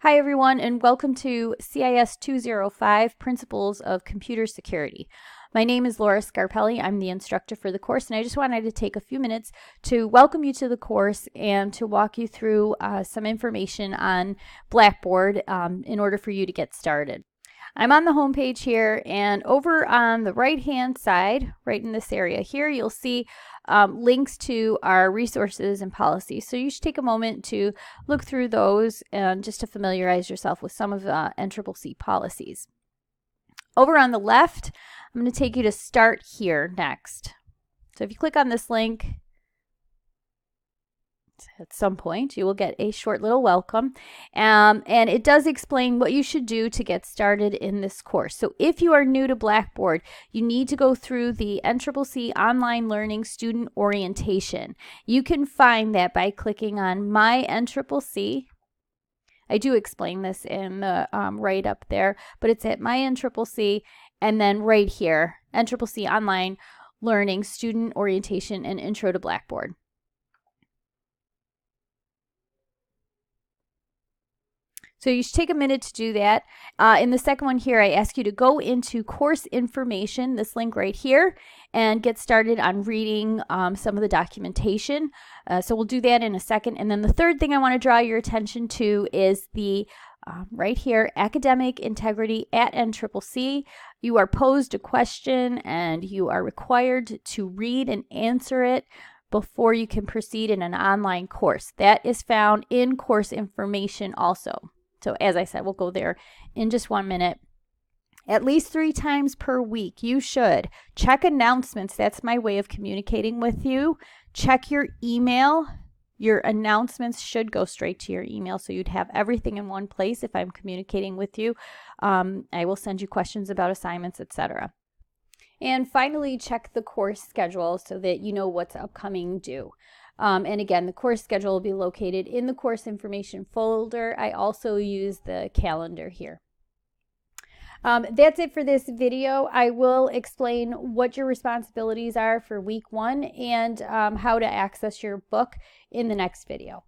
Hi everyone, and welcome to CIS205 Principles of Computer Security. My name is Laura Scarpelli. I'm the instructor for the course, and I just wanted to take a few minutes to welcome you to the course and to walk you through some information on Blackboard in order for you to get started. I'm on the home page here, and over on the right hand side, right in this area here, you'll see links to our resources and policies. So you should take a moment to look through those and just to familiarize yourself with some of the NCCC policies. Over on the left, I'm going to take you to Start Here next. So if you click on this link, at some point you will get a short little welcome, and it does explain what you should do to get started in this course. So if you are new to Blackboard, you need to go through the NCCC Online Learning Student Orientation. You can find that by clicking on My NCCC. I do explain this in the right up there, but it's at My NCCC, and then right here, NCCC Online Learning Student Orientation and Intro to Blackboard. So you should take a minute to do that. In the second one here, I ask you to go into course information, this link right here, and get started on reading some of the documentation. So we'll do that in a second. And then the third thing I want to draw your attention to is the right here, academic integrity at NCCC. You are posed a question and you are required to read and answer it before you can proceed in an online course. That is found in course information also. So as I said, we'll go there in just 1 minute. At least 3 times per week, you should check announcements. That's my way of communicating with you. Check your email. Your announcements should go straight to your email, so you'd have everything in one place if I'm communicating with you. I will send you questions about assignments, etc. And finally, check the course schedule so that you know what's upcoming due. And again, the course schedule will be located in the course information folder. I also use the calendar here. That's it for this video. I will explain what your responsibilities are for week 1 and how to access your book in the next video.